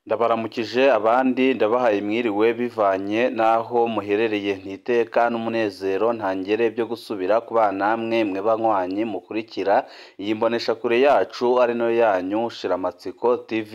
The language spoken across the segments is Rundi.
Ndabaramukije abandi ndabahaye mwiriwe bivanye n'aho muherereye ntiteka n'umunezero ntangere byo gusubira kubana namwe mwe banywanyi mukurikira iyi mboneshakure yacu ari no yanyu Shiramatsiko TV.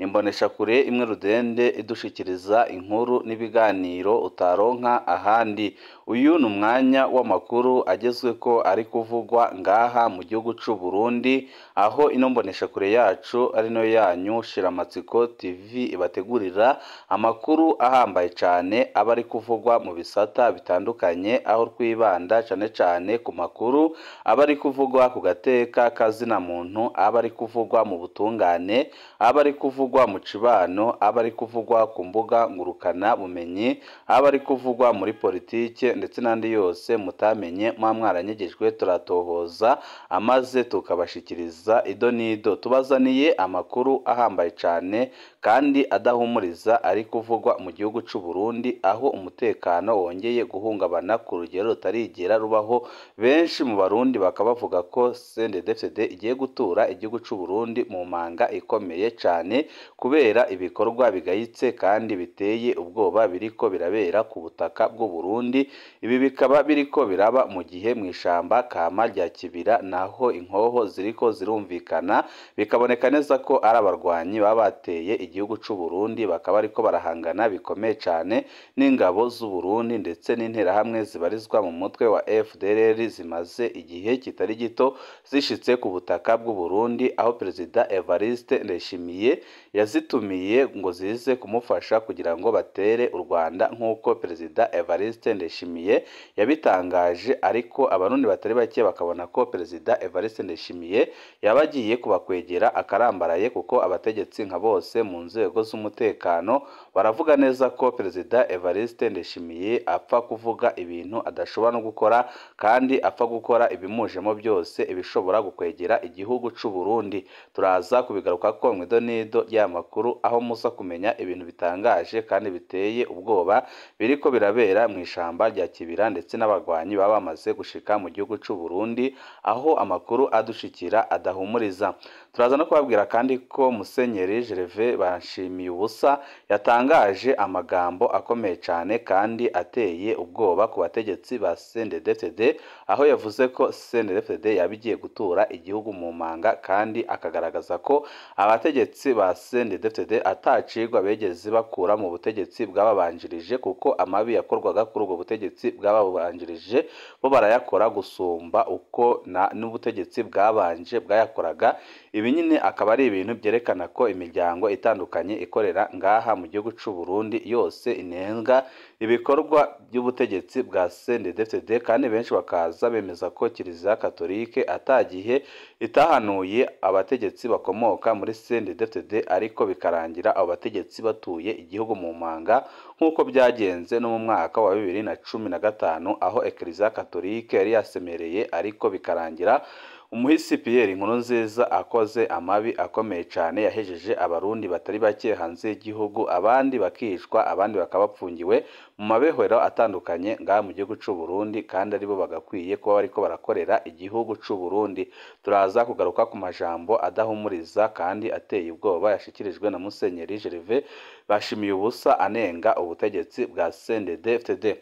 Imboneshakure imwe rudende idushikiriza inkuru n'ibiganiro utaronka ahandi. Uyu ni umwanya w'amakuru agezweko ari kuvugwa ngaha mu gihugu c'u Burundi, aho ino mboneshakure yacu ari no yanyu Shiramatsiko TV ibategurira amakuru ahambaye cyane aba ari kuvugwa mu bisata bitandukanye, aho twibanda cyane ku makuru aba ari kuvugwa ku gateka kazina muntu, aba ari kuvugwa mu butungane, aba ari kuvugwa mu cibano, aba ari kuvugwa ku mbuga ngurukana bumenyi, aba ari kuvugwa muri politike ndetse n'andi yose mutamenye mwaranyegejwe turatohoza amaze tukabashikiriza ido nido. Tubazaniye amakuru ahambaye cyane kandi adahumuriza ari kuvugwa mu gihugu c'u Burundi, aho umutekano wongeye guhungabana ku rugero rutarigera rubaho. Benshi mu barundi bakaba bavuga ko CNDD-FDD igiye gutura igihugu c'u Burundi mu manga ikomeye cyane, kubera ibikorwa bigayitse kandi biteye ubwoba biriko birabera ku butaka bw'u Burundi. Ibi bikaba biriko biraba mu gihe mw'ishamba kama rya Kibira naho inkoho ziriko zirumvikana, bikaboneka neza ko ari abarwanyi baba bateye igihugu c'u Burundi, bakaba ariko barahangana bikomeye cyane n'ingabo z'u Burundi ndetse n'interahamwe zibarizwa mu mutwe wa FDLR zimaze igihe kitari gito zishitse ku butaka bw'u Burundi, aho Perezida Evariste Ndayishimiye yazitumiye ngo zize kumufasha kugira ngo batere u Rwanda nk'uko Perezida Evariste Ndayishimiye yabitangaje. Ariko abarundi batari bake bakabona ko Perezida Evariste Ndayishimiye yabagiye kubakwegera akarambaraye, kuko abategetsi nka bose mu nzego z'umutekano baravuga neza ko Perezida Evariste Ndayishimiye apfa kuvuga ibintu adashobora no gukora, kandi apfa gukora ibimujemo byose ibishobora gukwegera igihugu c'u Burundi. Turaza kubigaruka ko mwido nido y'amakuru, aho muza kumenya ibintu bitangaje kandi biteye ubwoba biriko birabera mu ishamba rya Kibira ndetse n'abagwanyi baba bamaze gushika mu gihugu c'u Burundi, aho amakuru adushikira adahumuriza. Turaza no kubabwira kandi ko Musenyeri Gervais Banshimiyubusa yatangaje amagambo akomeye cyane kandi ateye ubwoba ku bategetsi ba CNDD-FDD, aho yavuze ko CNDD-FDD yabigiye gutura igihugu mu manga, kandi akagaragaza ko abategetsi ba CNDD-FDD atacigwa begeze bakura mu butegetsi bwababanjirije, kuko amabi yakorwaga kuri ubwo butegetsi bwababanjirije bo barayakora gusumba uko n'ubutegetsi bwabanje bwayakoraga. Ibi nyine akaba ari ibintu byerekana ko imiryango itandukanye ikorera ngaha mu gihugu c'u Burundi yose inenga ibikorwa by'ubutegetsi bwa CNDD-FDD, kandi benshi bakaza bemeza ko Kiliziya Katolike atagihe itahanuye abategetsi bakomoka muri CNDD-FDD, ariko bikarangira abo bategetsi batuye igihugu mu manga nk'uko byagenze no mu mwaka wa 2015, aho Kiliziya Katolike yari yasemereye, ariko bikarangira umuhisi Pierre Nkurunziza akoze amabi akomeye cyane yahejeje abarundi batari bake hanze y'igihugu, abandi bakicwa, abandi bakaba bapfungiwe mu mabehero atandukanye ngaha mu gihugu c'u Burundi, kandi aribo bagakwiye kuba bariko barakorera igihugu c'u Burundi. Turaza kugaruka ku majambo adahumuriza kandi ateye ubwoba yashikirijwe na Musenyeri Gervais Banshimiyubusa anenga ubutegetsi bwa CNDD-FDD.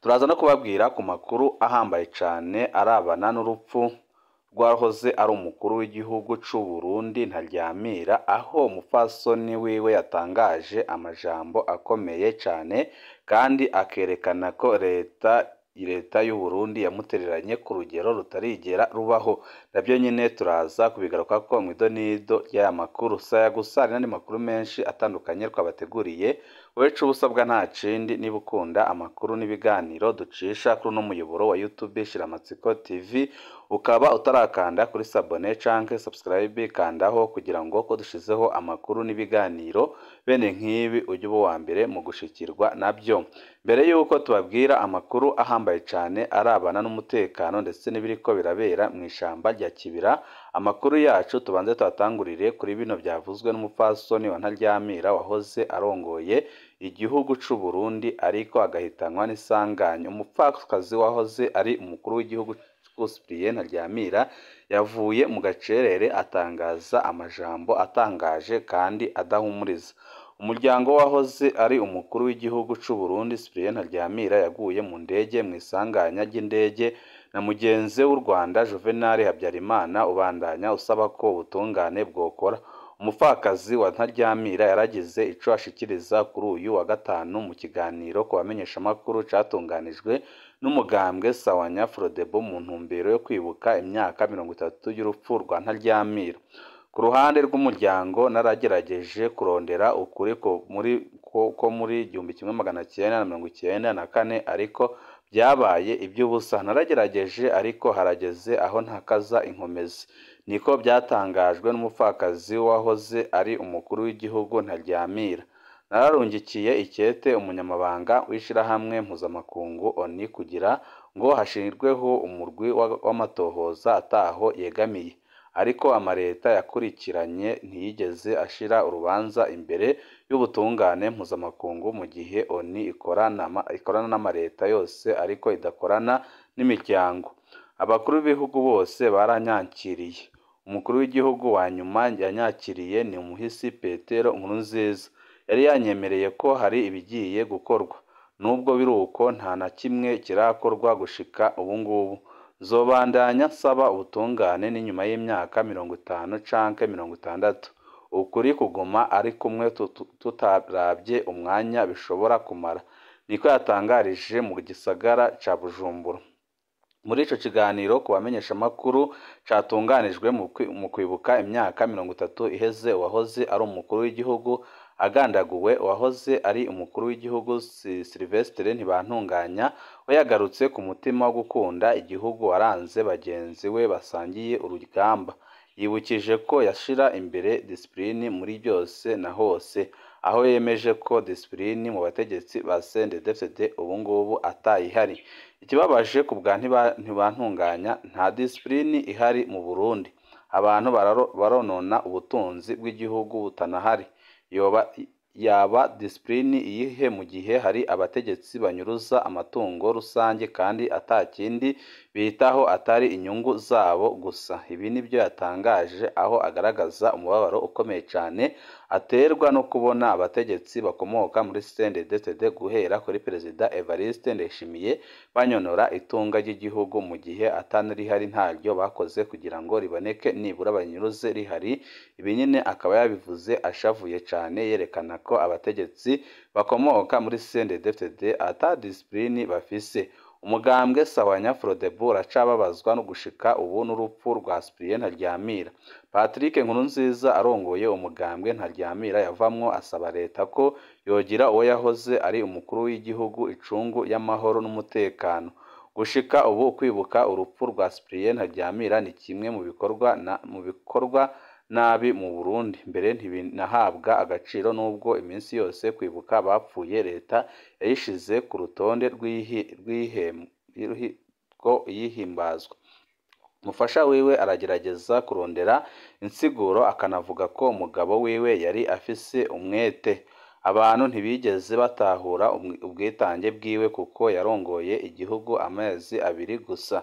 Turaza no kubabwira ku makuru ahambaye cyane arabana n'urupfu rwahoze ari umukuru w'igihugu c'u Burundi Ntaryamira, aho umupfasoni wiwe yatangaje amajambo akomeye cyane kandi akerekana ko leta y'u Burundi yamutereranye ku rugero rutarigera rubaho. Nabyo nyine turaza kubigaruka ko mwido nido y'aya makuru. Saya gusa hari n'andi makuru menshi atandukanye twabateguriye. Wecu ubusabwa nta kindi, niba ukunda amakuru n'ibiganiro ducisha kuri uno muyoboro wa YouTube Shiramatsiko TV, ukaba utarakanda kuri sabone canke subscribe, kandaho kugira ngo ko dushizeho amakuru n'ibiganiro bene nk'ibi ujye uba wa mbere mu gushikirwa nabyo. Mbere yuko tubabwira amakuru ahambaye cyane arabana n'umutekano ndetse n'ibiriko birabera mu ishamba rya Kibira, amakuru yacu tubanze twatangurire kuri bino byavuzwe n'umupfasoni wa Ntaryamira wahoze arongoye igihugu c'u Burundi, ariko agahitanwa n'isanganya. Umupfakazi wahoze ari umukuru w'igihugu Cyprien Ntaryamira yavuye mu gacerere atangaza amajambo atangaje kandi adahumuriza. Umuryango wahoze ari umukuru w'igihugu c'u Burundi Cyprien Ntaryamira yaguye mu ndege mu isanganya ry'indege na mugenzi w'u Rwanda Juvenal Habyarimana ubandanya usaba ko ubutungane bwokora. Umupfakazi wa Ntaryamira yaragize ico ashikiriza kuri uyu wa gatanu mu kiganiro ku bamenyeshamakuru catunganijwe n'umugambwe Sawanya Frodebu mu ntumbero yo kwibuka imyaka 30 y'urupfu rwa Ntaryamira. Ku ruhande rw'umuryango naragerageje kurondera ukuri ko muri 1994 ariko byabaye iby'ubusa. Naragerageje ariko harageze aho ntakaza inkomezi, niko byatangajwe n'umupfakazi wahoze ari umukuru w'igihugu Ntaryamira. Nararungikiye ikete umunyamabanga w'ishirahamwe mpuzamakungu ONU kugira ngo hashirweho umurwi w'amatohoza ataho yegamiye, ariko amareta yakurikiranye ntiyigeze ashira urubanza imbere y'ubutungane mpuzamakungu mu gihe ONU ikorana n'amareta yose ariko idakorana n'imiryango. Abakuru b'ibihugu bose baranyakiriye. Umukuru w'igihugu wa nyuma yanyakiriye ni umuhisi Petero Nkurunziza. Yari yanyemereye ko hari ibigiye gukorwa. Nubwo biruko nta na kimwe kirakorwa gushika ubu ngubu. Zobandanya nsaba ubutungane n'inyuma y'imyaka 50 canke 60. Ukuri kuguma ari kumwe tutarabye umwanya bishobora kumara, niko yatangarije mu gisagara ca Bujumbura. Muri ico kiganiro ku bamenyeshamakuru catunganijwe mu kwibuka imyaka 30 iheze uwahoze ari umukuru w'igihugu agandaguwe, uwahoze ari umukuru w'igihugu Sylvestre Ntibantunganya we yagarutse ku mutima wo gukunda igihugu waranze bagenzi we basangiye urugamba. Yibukije ko yashira imbere discipline muri byose na hose, aho yemeje ko discipline mu bategetsi ba CNDD-FDD ubu ngubu atayihari. Ikibabaje ku bwa Ntibantunganya nta discipline ihari mu Burundi. Abantu baronona ubutunzi bw'igihugu butanahari. Yaba discipline iyihe mu gihe hari abategetsi banyuruza amatungo rusange kandi atakindi bitaho atari inyungu zabo gusa. Ibi nibyo yatangaje aho agaragaza umubabaro ukomeye cyane aterwa no kubona abategetsi bakomoka muri CNDD-FDD guhera kuri Perezida Evariste Ndayishimiye banyonora itunga ry'igihugu mu gihe atanarihari ntaryo bakoze kugira ngo riboneke nibura banyuruze rihari. Ibi nyine akaba yabivuze ashavuye cyane yerekana ko abategetsi bakomoka muri CNDD-FDD ata discipline bafise. Umugambwe Sawanya Frodebu uracababazwa no gushika ubu n'urupfu rwa Cyprien Ntaryamira. Patrick Nkurunziza arongoye umugambwe Ntaryamira yavamwo asaba leta ko yogira uwo yahoze ari umukuru w'igihugu icungu y'amahoro n'umutekano. Gushika ubu kwibuka urupfu rwa Cyprien Ntaryamira ni kimwe mu bikorwa nabi mu Burundi. Mbere ntibinahabwa agaciro nubwo iminsi yose kwibuka bapfuye leta yayishize ku rutonde yihimbazwa. Mufasha wiwe aragerageza kurondera insiguro akanavuga ko umugabo wiwe yari afise umwete. Abantu ntibigeze batahura ubwitange bwiwe kuko yarongoye igihugu amezi 2 gusa,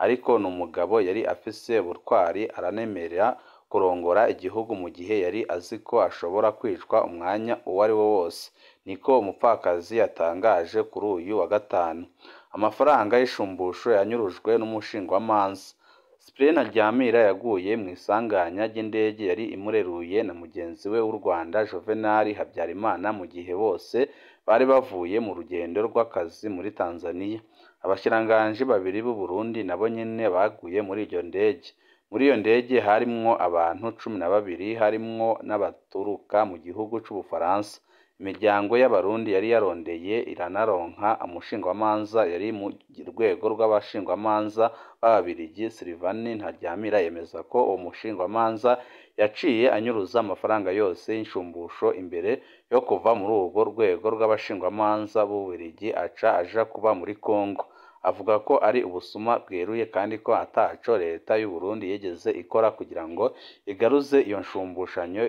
ariko n'umugabo yari afise ubutwari aranemerera kurongora igihugu mu gihe yari azi ko ashobora kwicwa umwanya uwo ari wo wose, niko umupfakazi yatangaje kuri uyu wa gatanu. Amafaranga y'ishumbusho yanyurujwe n'umushingwamanza. Cyprien Ntaryamira yaguye mu isanganya ry'indege yari imureruye na mugenzi we w'u Rwanda Juvenal Habyarimana mu gihe bose bari bavuye mu rugendo rw'akazi muri Tanzania. Abashiranganje babiri b'u Burundi nabo nyene baguye muri iyo ndege. Muri iyo ndege harimwo abantu 12 harimwo n'abaturuka mu gihugu c'Ubufaransa. Imiryango y'abarundi yari yarondeye iranaronka umushingwamanza yari mu rwego rw'abashingwamanza b'Ababiligi. Sylvain Ntaryamira yemeza ko uwo mushingwamanza yaciye anyuruza amafaranga yose y'inshumbusho imbere yo kuva muri urwo rwego rw'abashingwamanza b'Ubabiligi aja kuba muri Kongo. Avuga ko ari ubusuma bweruye kandi ko ataco leta y'u Burundi yigeze ikora kugira ngo igaruze iyo nshumbushanyo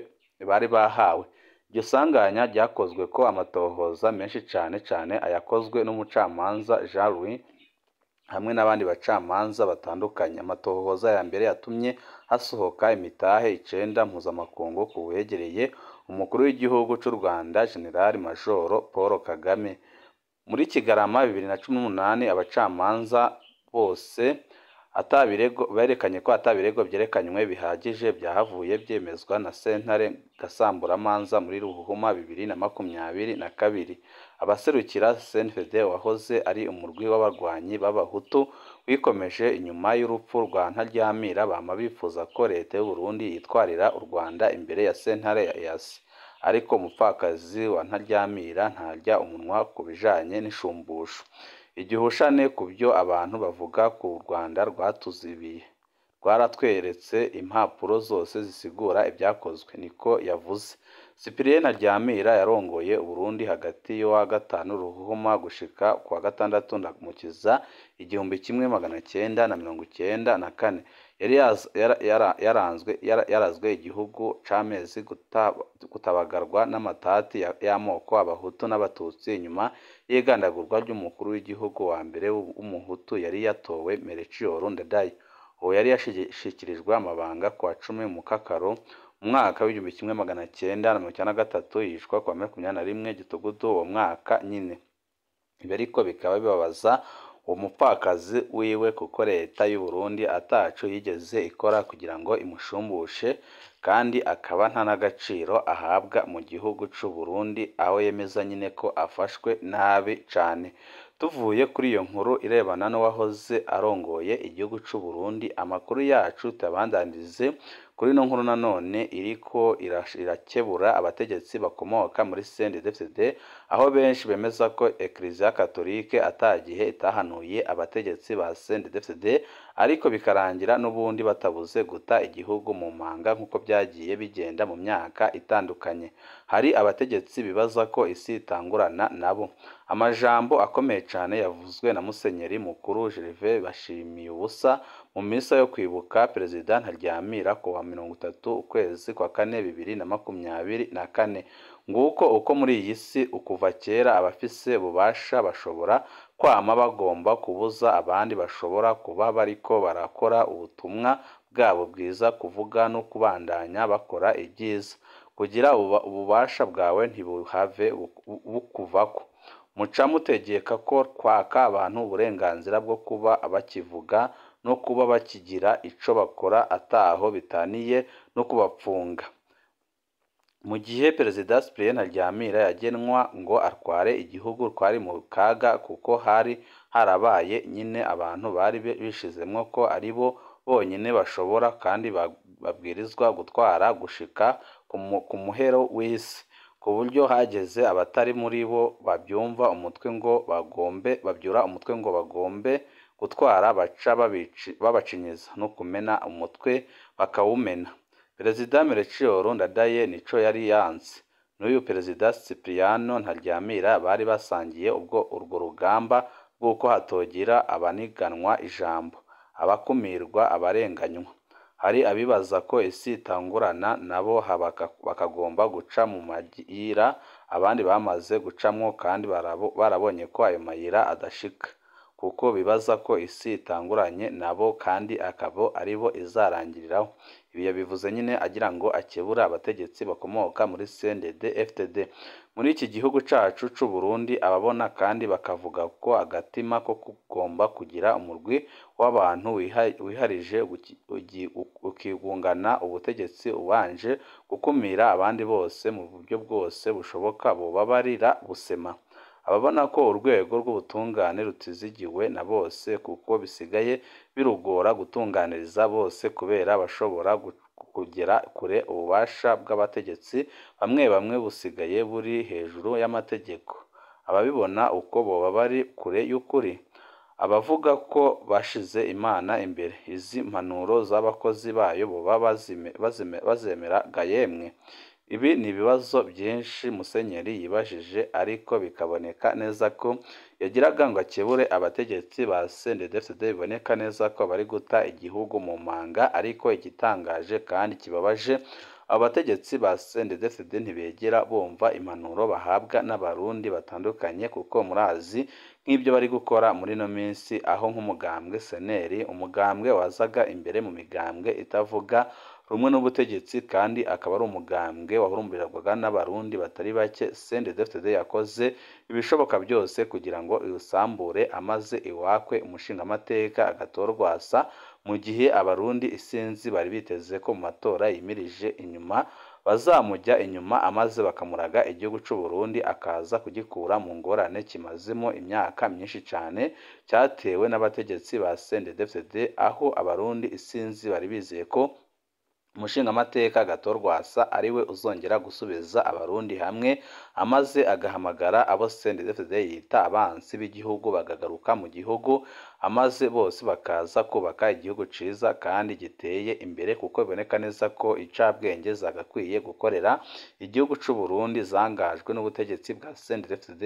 bari bahawe. Iryo sanganya ryakozwe ko amatohoza menshi cyane ayakozwe n'umucamanza Jean Louis hamwe n'abandi bacamanza batandukanye. Amatohoza ya mbere yatumye hasohoka imitahe 9 mpuzamakungu ku wegereye umukuru w'igihugu cy'u Rwanda General Major Paul Kagame. Muri Kigarama 2018 abacamanza bose berekanye ko atabirego byerekanywe bihagije byahavuye byemezwa na sentare gasamburamanza muri Ruhuhuma 2022. Abaserukira CNDD wahoze ari umurwi w'abarwanyi b'abahutu wikomeje inyuma y'urupfu rwa Ntaryamira bama bifuza ko leta y'u Burundi yitwarira u Rwanda imbere ya sentare ya EAC. Ariko umupfakazi wa Ntaryamira ntarya umunwa ku bijanye n'ishumbusho. Igihushane ku byo abantu bavuga ku Rwanda rwatuzibiye rwaratweretse impapuro zose zisigura ibyakozwe, niko yavuze. Cyprien Ntaryamira yarongoye Burundi hagati yo wa 5 Ruhuhuma gushika kwa 6 Ndamukiza 1994. Yarazwe igihugu c'amezi gutabagarwa n'amatati y'amoko abahutu n'abatutsi inyuma y'igandagurwa ry'umukuru w'igihugu wa mbere w'umuhutu yari yatowe Melchior Ndadaye. Uwo yari yashikirijwe amabanga kwa 10 mu Kakaro umwaka w'1993 yishwa kwa 21 Gitugutu uwo mwaka nyine. Ibi ariko bikaba bibabaza uwo mupfakazi wiwe kuko leta y'u Burundi ataco yigeze ikora kugira ngo imushumbushe, kandi akaba nta n'agaciro ahabwa mu gihugu c'u Burundi, aho yemeza nyine ko afashwe nabi cane. Tuvuye kuri iyo nkuru irebana n'uwahoze arongoye igihugu c'u Burundi, amakuru yacu tabandandirize kuri no nkuru nanone iriko irakebura abategetsi bakomoka muri CNDD-FDD, aho benshi bemeza ko Eklezia Katolike atagihe itahanuye abategetsi ba CNDD-FDD, ariko bikarangira n'ubundi batabuze guta igihugu mu manga nk'uko byagiye bigenda mu myaka itandukanye. Hari abategetsi bibaza ko isi itangurana nabo. Amajambo akomeye cyane yavuzwe na Musenyeri Mukuru Gervais Bashimiyubusa mu misa yo kwibuka Perezida Ntaryamira ku wa 30 ukwezi kwa 4 2024. Nguko uko muri iyi si ukuva kera abafise bubasha bashobora kwama bagomba kubuza abandi bashobora kuba bariko barakora ubutumwa bwabo bwiza kuvuga no kubandanya bakora ibyiza. Kugira ububasha bwawe ntibuhave bukuvako. Muca mutegeka ko kwaka abantu uburenganzira bwo kuba bakivuga no kuba bakigira ico bakora ataho bitaniye no kubapfunga. Mu gihe Perezida Cyprien Ntaryamira yagenwa ngo atware igihugu twari mu kaga kuko hari harabaye nyine abantu bari bishizemwo ko aribo bonyine bashobora kandi babwirizwa gutwara gushika ku muhero w'isi, ku buryo hageze abatari muri bo babyumva umutwe ngo bagombe gutwara baca babacinyiza no kumena umutwe bakawumena. Perezida Melchior Ndadaye nico yari yanse. N'uyu Perezida Cypriano Ntaryamira bari basangiye urwo rugamba bw'uko hatogira abaniganwa ijambo, abakumirwa, abarenganywa. Hari abibaza ko isi itangurana nabo bakagomba guca mu mayira abandi bamaze gucamwo, kandi barabonye ko ayo mayira adashika, kuko bibaza ko isi itanguranye nabo kandi akabo aribo izarangiriraho. Ibi yabivuze nyine agira ngo akebura abategetsi bakomoka muri CNDD-FDD. Muri iki gihugu cacu c'u Burundi ababona kandi bakavuga ko agatima ko kugomba kugira umurwi w'abantu wiharije ukigungana ubutegetsi ubanje gukumira abandi bose mu buryo bwose bushoboka bobabarira busema. Ababona ko urwego rw'ubutungane rutizigiwe na bose kuko bisigaye birugora gutunganiriza bose kubera bashobora kugera kure ububasha bw'abategetsi bamwe busigaye buri hejuru y'amategeko. Ababibona uko boba bari kure y'ukuri. Abavuga ko bashize Imana imbere, izi mpanuro z'abakozi bayo boba bazemera gayemwe. Ibi ni ibibazo byinshi Musenyeri yibajije, ariko bikaboneka neza ko yagiraga ngo akebure abategetsi ba CNDD-FDD. Biboneka neza ko bari guta igihugu mu manga, ariko igitangaje kandi kibabaje abo bategetsi ba CNDD-FDD ntibegera bumva impanuro bahabwa n'abarundi batandukanye kuko murazi nk'ibyo bari gukora muri no minsi aho nk'umugambwe SNL umugambwe wazaga imbere mu migambwe itavuga rumwe n'ubutegetsi kandi akaba ari umugambwe wahurumbirirwaga n'abarundi batari bake CNDD-FDD yakoze ibishoboka byose kugira ngo iwusambure amaze iwakwe umushingamateka agatorwasa mu gihe abarundi isinzi bari biteze ko mu matora yimirije inyuma bazamujya inyuma amaze bakamuraga igihugu cy'u Burundi akaza kugikura mu ngorane kimazemo imyaka myinshi cyane cyatewe n'abategetsi ba CNDD-FDD aho abarundi isinzi bari bizeye ko umushingamateka Gatorwasa ariwe uzongera gusubiza abarundi hamwe amaze agahamagara abo CNDD-FDD yita abansi b'igihugu bagagaruka mu gihugu amaze bose bakaza kubaka igihugu ciza kandi giteye imbere kuko biboneka neza ko icabwenge zagakwiye gukorera igihugu cy'u Burundi zangajwe n'ubutegetsi bwa CNDD-FDD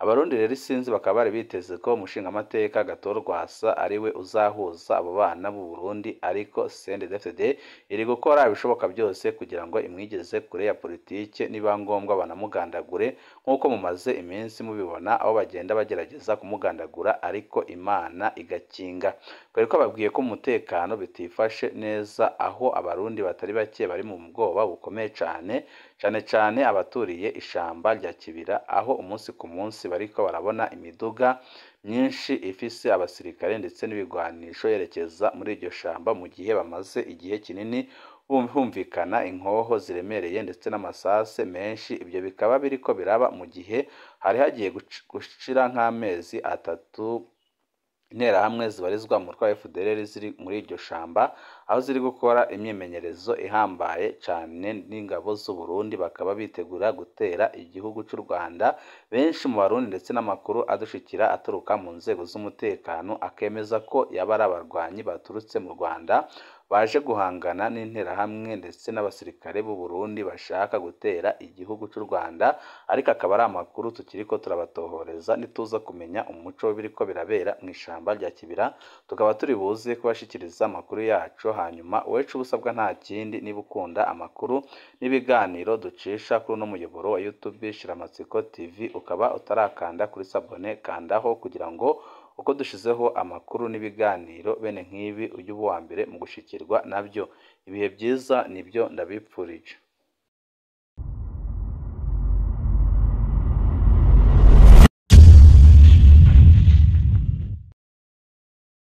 abarundi rero isinzi bakaba bari biteze ko umushingamateka Gatorwasa ariwe uzahuza abo bana b'u Burundi ariko CNDD-FDD iri gukora ibishoboka byose kugira ngo imwigeze kure ya politike niba ngombwa banamugandagure nk'uko mumaze iminsi mubibona aho bagenda bagerageza kumugandagura ariko Imana igakinga kubera ko babwiye ko umutekano bitifashe neza aho abarundi batari bake bari mu bwoba bukomeye cyane abaturiye ishamba rya Kibira aho umunsi ku munsi bariko barabona imiduga myinshi ifise abasirikare ndetse n'ibigwanisho yerekeza muri iryo shamba mu gihe bamaze igihe kinini humvikana inkoho ziremereye ndetse n'amasase menshi ibyo bikaba biriko biraba mu gihe hari hagiye gushira nk'amezi atatu interahamwe zibarizwa mu rwa FDLR ziri muri iryo shamba aho ziri gukora imyimenyerezo ihambaye cyane n'ingabo z'u Burundi bakaba bitegura gutera igihugu cy'u Rwanda benshi mu barundi ndetse n'amakuru adushikira aturuka mu nzego z'umutekano akemeza ko yabara abarwanyi baturutse mu Rwanda baje guhangana n'interahamwe ndetse n'abasirikare b'u Burundi bashaka gutera igihugu cy'u Rwanda ariko akaba ari amakuru tukiriko turabatohoreza nituza kumenya umuco biriko birabera mu ishamba rya Kibira tukaba turi buze kubashikiriza amakuru yacu hanyuma wecu ubusabwa nta kindi niba ukunda amakuru n'ibiganiro ducisha kuri no muyoboro wa YouTube Shiramatsiko TV ukaba utarakanda kuri sabone kandaho kugira ngo uko dushizeho amakuru n'ibiganiro bene nk'ibi ujye uba wa mbere mu gushikirwa nabyo ibihe byiza nibyo ndabipfurije.